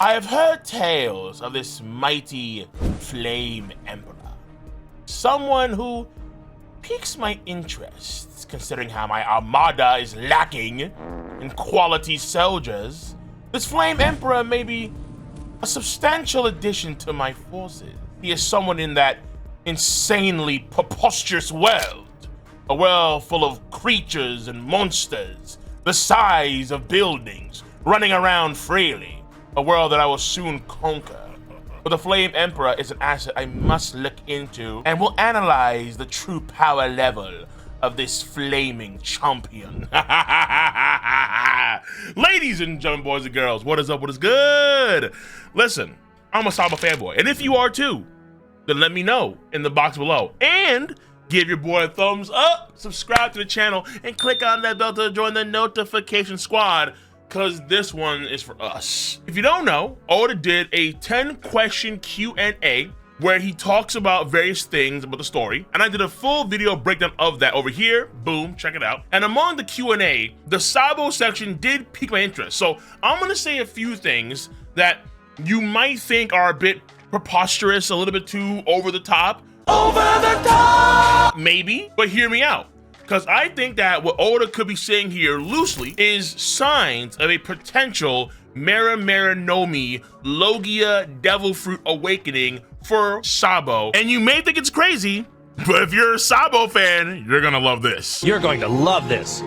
I have heard tales of this mighty Flame Emperor. Someone who piques my interest, considering how my armada is lacking in quality soldiers. This Flame Emperor may be a substantial addition to my forces. He is someone in that insanely preposterous world, a world full of creatures and monsters, the size of buildings, running around freely, a world that I will soon conquer. But the Flame Emperor is an asset I must look into, and will analyze the true power level of this flaming champion. Ladies and gentlemen, boys and girls, what is up, what is good? Listen, I'm a Sabo fanboy, and if you are too, then let me know in the box below. And give your boy a thumbs up, subscribe to the channel, and click on that bell to join the notification squad, because this one is for us. If you don't know, Oda did a 10-question Q&A where he talks about various things about the story, and I did a full video breakdown of that over here. Boom, check it out. And among the Q&A, the Sabo section did pique my interest. So I'm gonna say a few things that you might think are a bit preposterous, a little bit too over the top. Over the top! Maybe, but hear me out. Because I think that what Oda could be saying here loosely is signs of a potential Mera Mera no Mi Logia Devil Fruit awakening for Sabo. And you may think it's crazy, but if you're a Sabo fan, you're gonna love this. You're going to love this.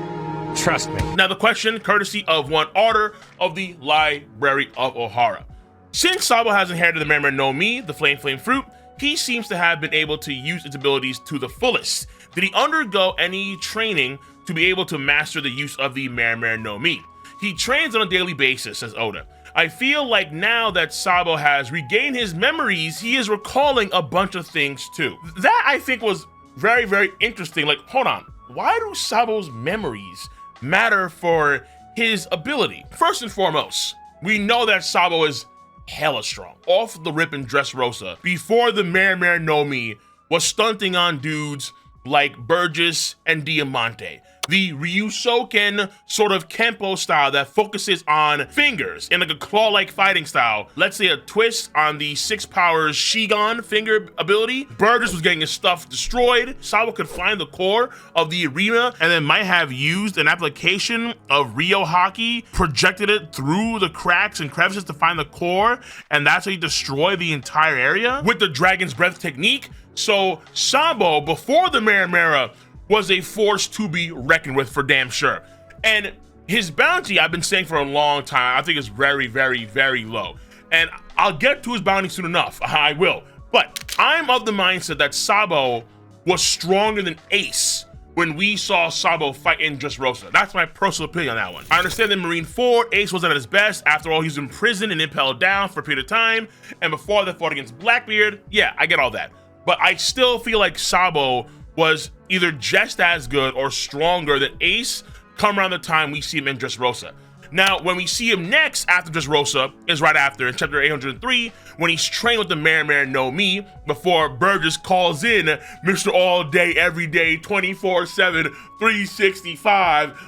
Trust me. Now the question, courtesy of one author of the Library of Ohara. Since Sabo has inherited the Mera Mera no Mi, the Flame Fruit, he seems to have been able to use its abilities to the fullest. Did he undergo any training to be able to master the use of the Mera Mera no Mi? He trains on a daily basis, says Oda. I feel like now that Sabo has regained his memories, he is recalling a bunch of things too. That I think was very, very interesting. Like, hold on, why do Sabo's memories matter for his ability? First and foremost, we know that Sabo is hella strong. Off the rip in Dressrosa, before the Mera Mera no Mi was stunting on dudes like Burgess and Diamante. The Ryusoken sort of Kempo style that focuses on fingers in like a claw-like fighting style. Let's say a twist on the 6 powers Shigan finger ability. Burgess was getting his stuff destroyed. Sabo could find the core of the arena and then might have used an application of Ryo Haki, projected it through the cracks and crevices to find the core, and that's how you destroy the entire area with the Dragon's Breath technique. So Sabo, before the Mera Mera, was a force to be reckoned with for damn sure. And his bounty, I've been saying for a long time, I think is very, very, very low. And I'll get to his bounty soon enough, I will. But I'm of the mindset that Sabo was stronger than Ace when we saw Sabo fight in Dressrosa. That's my personal opinion on that one. I understand that Marine 4, Ace wasn't at his best. After all, he was imprisoned and impelled down for a period of time. And before that fought against Blackbeard, yeah, I get all that. But I still feel like Sabo was either just as good or stronger than Ace come around the time we see him in Dressrosa. Now, when we see him next after Dressrosa is right after in chapter 803, when he's trained with the Mera Mera no Mi before Burgess calls in Mr. All Day, Every Day, 24/7, 365,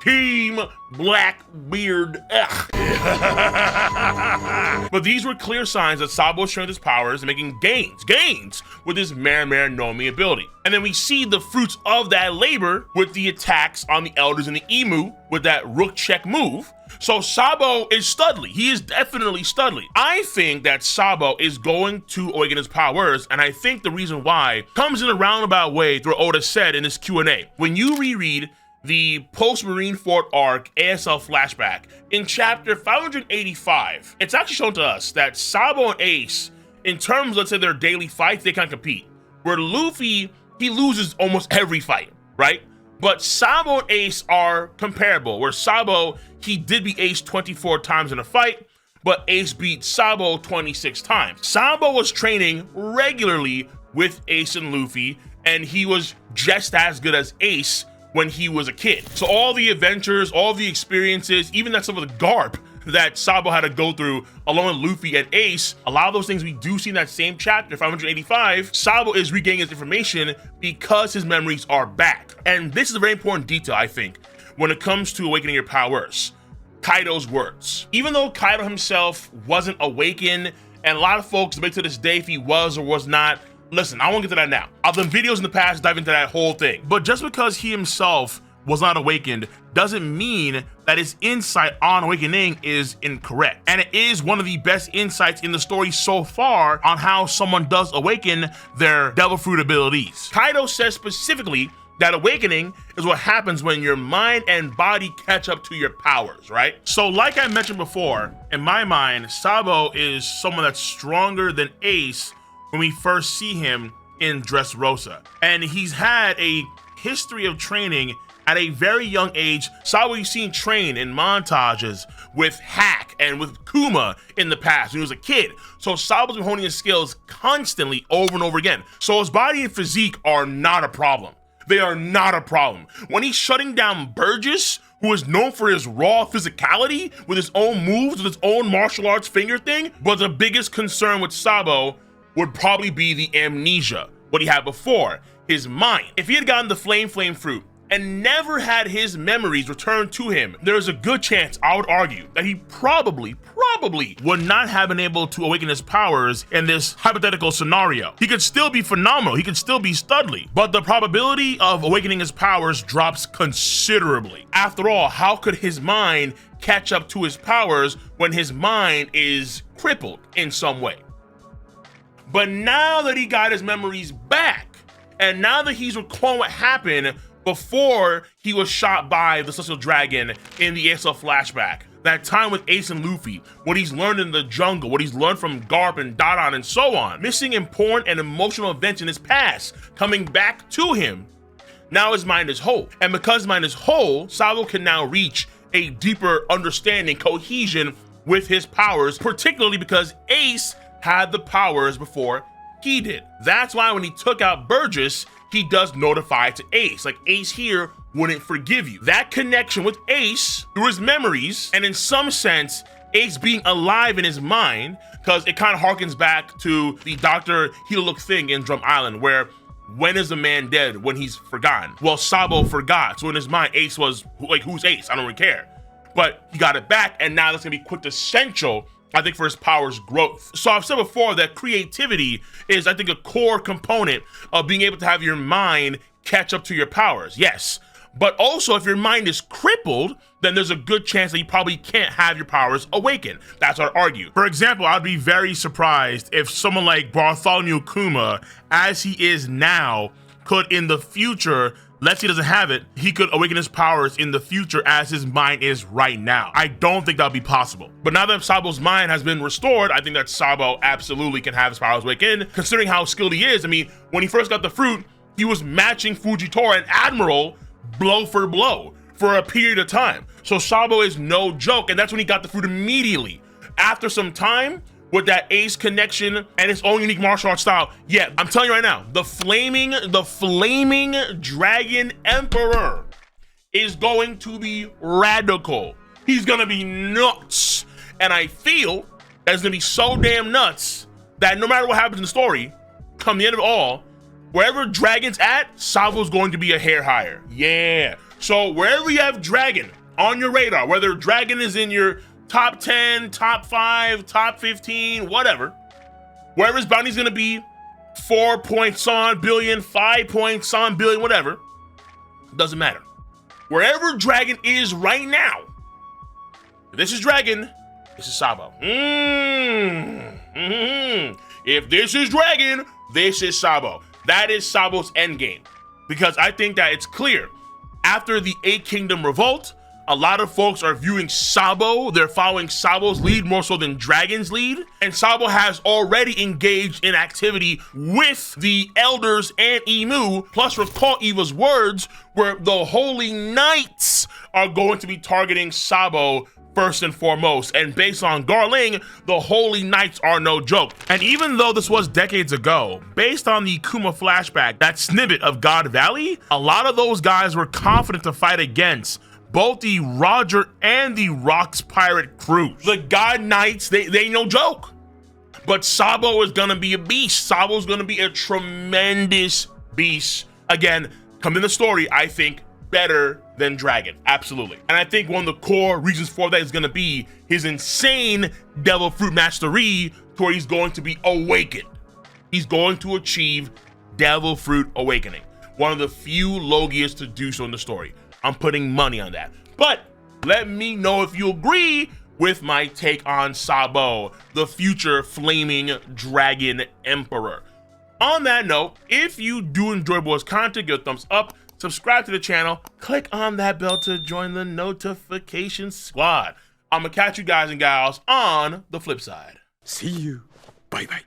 Team Blackbeard. But these were clear signs that Sabo showed his powers and making gains with his Mera Mera no Mi ability. And then we see the fruits of that labor with the attacks on the Elders and the Emu with that Rook check move. So Sabo is studly. He is definitely studly. I think that Sabo is going to awaken his powers, and I think the reason why comes in a roundabout way through what Oda said in this Q&A. When you reread the post-Marine Fort arc ASL flashback, in chapter 585, it's actually shown to us that Sabo and Ace, in terms of, let's say, their daily fights, they can't compete. Where Luffy, he loses almost every fight, right? But Sabo and Ace are comparable, where Sabo, he did beat Ace 24 times in a fight, but Ace beat Sabo 26 times. Sabo was training regularly with Ace and Luffy, and he was just as good as Ace when he was a kid. So all the adventures, all the experiences, even that some of the garb that Sabo had to go through along with Luffy and Ace, a lot of those things we do see in that same chapter, 585, Sabo is regaining his information because his memories are back. And this is a very important detail, I think, when it comes to awakening your powers. Kaido's words. Even though Kaido himself wasn't awakened, and a lot of folks debate to this day if he was or was not, listen, I won't get to that now. I've done videos in the past dive into that whole thing. But just because he himself was not awakened doesn't mean that his insight on awakening is incorrect. And it is one of the best insights in the story so far on how someone does awaken their devil fruit abilities. Kaido says specifically that awakening is what happens when your mind and body catch up to your powers, right? So like I mentioned before, in my mind, Sabo is someone that's stronger than Ace when we first see him in Dressrosa. And he's had a history of training at a very young age. Sabo you've seen train in montages with Hack and with Kuma in the past when he was a kid. So Sabo's been honing his skills constantly over and over again. So his body and physique are not a problem. They are not a problem. When he's shutting down Burgess, who is known for his raw physicality with his own moves, with his own martial arts finger thing, but the biggest concern with Sabo would probably be the amnesia, what he had before, his mind. If he had gotten the flame fruit and never had his memories returned to him, there's a good chance, I would argue, that he probably would not have been able to awaken his powers in this hypothetical scenario. He could still be phenomenal, he could still be Studley, but the probability of awakening his powers drops considerably. After all, how could his mind catch up to his powers when his mind is crippled in some way? But now that he got his memories back, and now that he's recalling what happened before he was shot by the Celestial Dragon in the ASL flashback, that time with Ace and Luffy, what he's learned in the jungle, what he's learned from Garp and Dodon and so on, missing important and emotional events in his past, coming back to him, now his mind is whole. And because his mind is whole, Sabo can now reach a deeper understanding, cohesion with his powers, particularly because Ace had the powers before he did. That's why when he took out Burgess, he does notify to Ace. Like, Ace here wouldn't forgive you. That connection with Ace through his memories, and in some sense, Ace being alive in his mind, because it kind of harkens back to the Dr. Healuk thing in Drum Island, where when is a man dead? When he's forgotten. Well, Sabo forgot. So in his mind, Ace was like, who's Ace? I don't really care. But he got it back, and now that's gonna be quintessential, I think, for his powers growth. So I've said before that creativity is, I think, a core component of being able to have your mind catch up to your powers, yes. But also, if your mind is crippled, then there's a good chance that you probably can't have your powers awaken. That's what I'd argue. For example, I'd be very surprised if someone like Bartholomew Kuma, as he is now, could in the future, let's say he doesn't have it, he could awaken his powers in the future as his mind is right now. I don't think that'll be possible. But now that Sabo's mind has been restored, I think that Sabo absolutely can have his powers awaken, considering how skilled he is. I mean, when he first got the fruit, he was matching Fujitora and Admiral blow for blow for a period of time. So Sabo is no joke, and that's when he got the fruit immediately. After some time, with that Ace connection and his own unique martial arts style, yeah, I'm telling you right now, the flaming Dragon Emperor is going to be radical. He's gonna be nuts. And I feel that it's gonna be so damn nuts that no matter what happens in the story, come the end of it all, wherever Dragon's at, Sabo's going to be a hair higher. Yeah. So wherever you have Dragon on your radar, whether Dragon is in your top 10, top 5, top 15, whatever, wherever his bounty's gonna be, 4 points on billion, 5 points on billion, whatever, doesn't matter. Wherever Dragon is right now, if this is Dragon, this is Sabo. If this is Dragon, this is Sabo. That is Sabo's endgame. Because I think that it's clear, after the 8 Kingdom Revolt, a lot of folks are viewing Sabo, they're following Sabo's lead more so than Dragon's lead. And Sabo has already engaged in activity with the Elders and Emu, plus recall Eva's words, where the Holy Knights are going to be targeting Sabo first and foremost. And based on Garling, the Holy Knights are no joke. And even though this was decades ago, based on the Kuma flashback, that snippet of God Valley, a lot of those guys were confident to fight against both the Roger and the Rocks pirate crews. The God Knights, they ain't no joke. But Sabo is gonna be a beast. Sabo's gonna be a tremendous beast. Again, come in the story, I think, better than dragon, absolutely. And I think one of the core reasons for that is gonna be his insane devil fruit mastery to where he's going to be awakened. He's going to achieve devil fruit awakening. One of the few Logias to do so in the story. I'm putting money on that. But let me know if you agree with my take on Sabo, the future flaming dragon emperor. On that note, if you do enjoy boys content, give a thumbs up, subscribe to the channel, click on that bell to join the notification squad. I'm gonna catch you guys and gals on the flip side. See you. Bye bye.